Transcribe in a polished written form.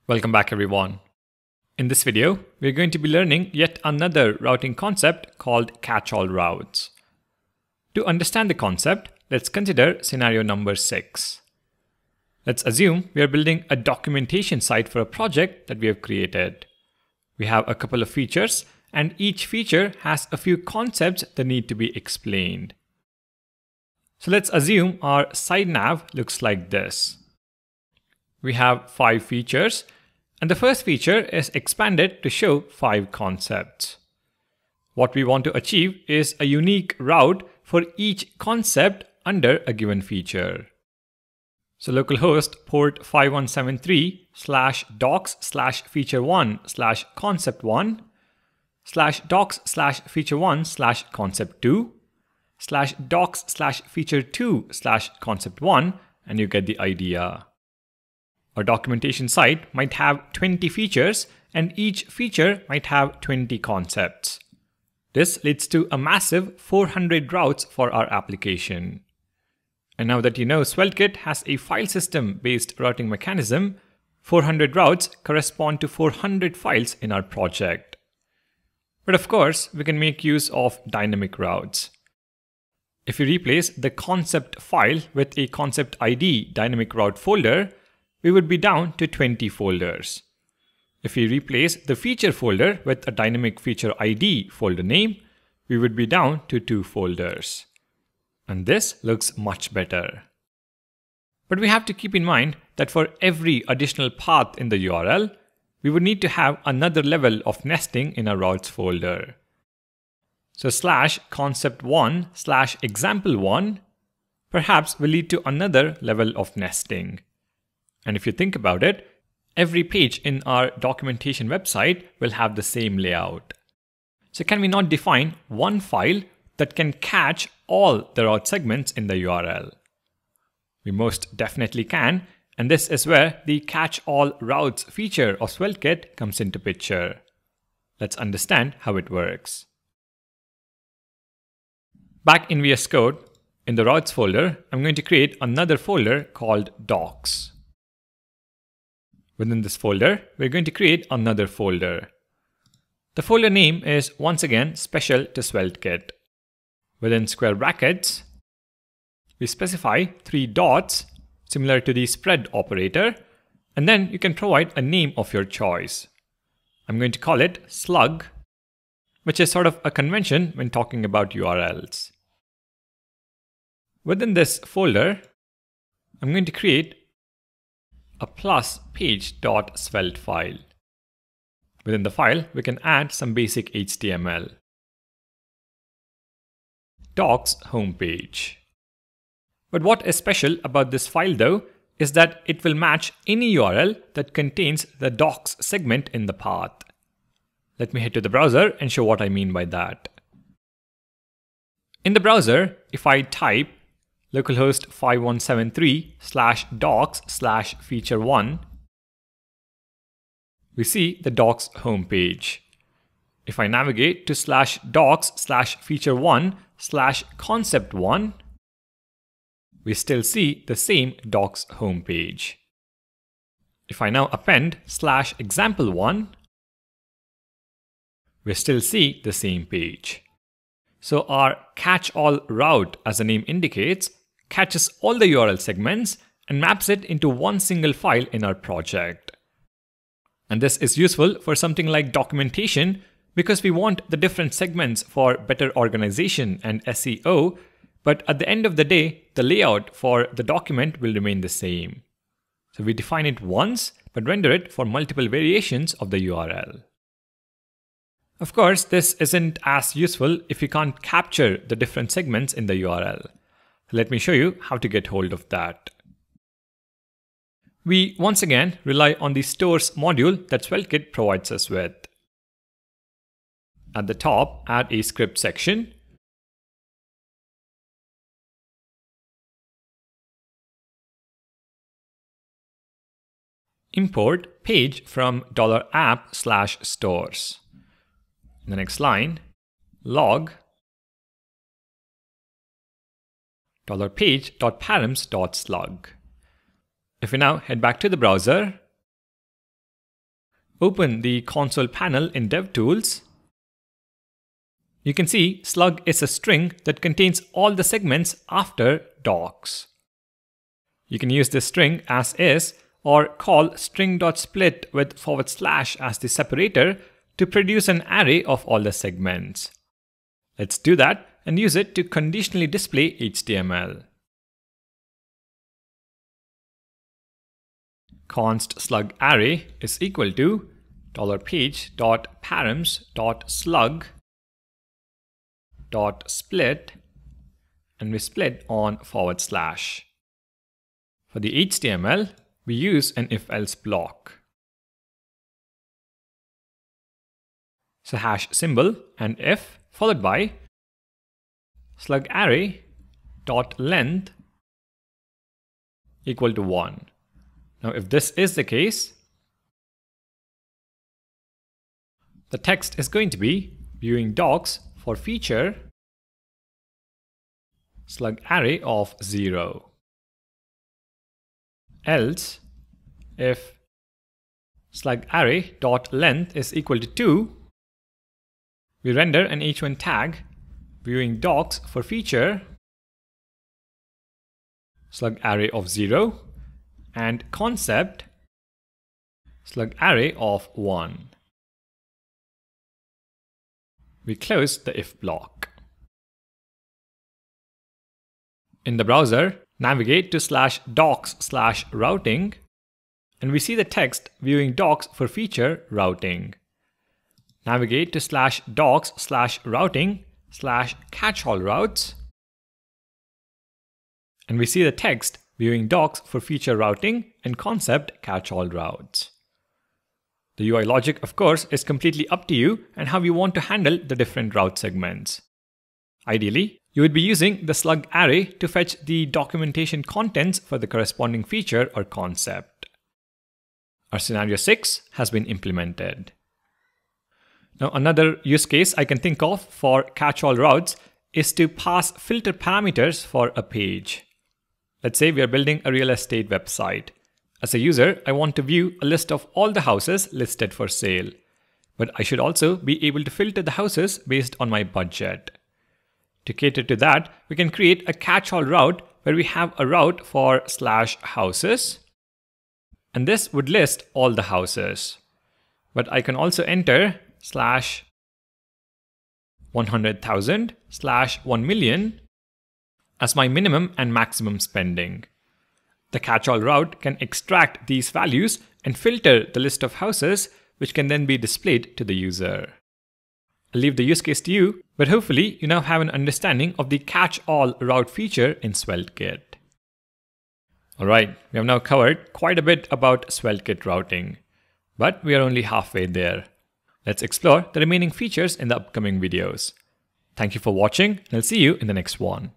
Welcome back everyone. In this video, we're going to be learning yet another routing concept called catch-all routes. To understand the concept, let's consider scenario number 6. Let's assume we are building a documentation site for a project that we have created. We have a couple of features, and each feature has a few concepts that need to be explained. So let's assume our side nav looks like this. We have 5 features, and the first feature is expanded to show 5 concepts. What we want to achieve is a unique route for each concept under a given feature. So localhost port 5173/docs/feature1/concept1/docs/feature2/concept1, and you get the idea. Our documentation site might have 20 features, and each feature might have 20 concepts. This leads to a massive 400 routes for our application. And now that you know SvelteKit has a file system based routing mechanism, 400 routes correspond to 400 files in our project. But of course, we can make use of dynamic routes. If we replace the concept file with a concept ID dynamic route folder, we would be down to 20 folders. If we replace the feature folder with a dynamic feature ID folder name, we would be down to 2 folders. And this looks much better. But we have to keep in mind that for every additional path in the URL, we would need to have another level of nesting in our routes folder. So /concept1/example1 perhaps will lead to another level of nesting. And if you think about it, every page in our documentation website will have the same layout. So can we not define one file that can catch all the route segments in the URL? We most definitely can, and this is where the catch-all routes feature of SvelteKit comes into picture. Let's understand how it works. Back in VS Code, in the routes folder, I'm going to create another folder called docs. Within this folder, we're going to create another folder. The folder name is once again special to SvelteKit. Within square brackets, we specify 3 dots similar to the spread operator, and then you can provide a name of your choice. I'm going to call it slug, which is sort of a convention when talking about URLs. Within this folder, I'm going to create a +page.svelte file. Within the file, we can add some basic HTML. Docs homepage. But what is special about this file though is that it will match any URL that contains the docs segment in the path. Let me head to the browser and show what I mean by that. In the browser, if I type localhost 5173/docs/feature1, we see the docs homepage. If I navigate to /docs/feature1/concept1, we still see the same docs homepage. If I now append /example1, we still see the same page. So our catch-all route, as the name indicates, catches all the URL segments and maps it into one single file in our project. And this is useful for something like documentation because we want the different segments for better organization and SEO, but at the end of the day, the layout for the document will remain the same. So we define it once, but render it for multiple variations of the URL. Of course, this isn't as useful if you can't capture the different segments in the URL. Let me show you how to get hold of that. We once again rely on the stores module that SvelteKit provides us with. At the top, add a script section. Import page from $app/stores. In the next line, log $page.params.slug. If we now head back to the browser, open the console panel in DevTools, you can see slug is a string that contains all the segments after docs. You can use this string as is or call string.split with / as the separator to produce an array of all the segments. Let's do that and use it to conditionally display HTML. Const slug array is equal to $page.params.slug.split, and we split on /. For the HTML, we use an if-else block. So hash symbol and if followed by slug array dot length equal to 1. Now if this is the case, the text is going to be viewing docs for feature slug array of 0. Else, if slug array dot length is equal to 2, we render an h1 tag viewing docs for feature slug array of 0 and concept slug array of 1. We close the if block. In the browser, navigate to /docs/routing, and we see the text viewing docs for feature routing. Navigate to /docs/routing/catch-all routes, and we see the text viewing docs for feature routing and concept catch-all routes. The UI logic, of course, is completely up to you and how you want to handle the different route segments. Ideally, you would be using the slug array to fetch the documentation contents for the corresponding feature or concept. Our scenario 6 has been implemented. Now, another use case I can think of for catch-all routes is to pass filter parameters for a page. Let's say we are building a real estate website. As a user, I want to view a list of all the houses listed for sale. But I should also be able to filter the houses based on my budget. To cater to that, we can create a catch-all route where we have a route for /houses. And this would list all the houses. But I can also enter /100,000/1,000,000 as my minimum and maximum spending. The catch-all route can extract these values and filter the list of houses, which can then be displayed to the user. I'll leave the use case to you, but hopefully you now have an understanding of the catch-all route feature in SvelteKit. Alright, we have now covered quite a bit about SvelteKit routing, but we are only halfway there. Let's explore the remaining features in the upcoming videos. Thank you for watching, and I'll see you in the next one.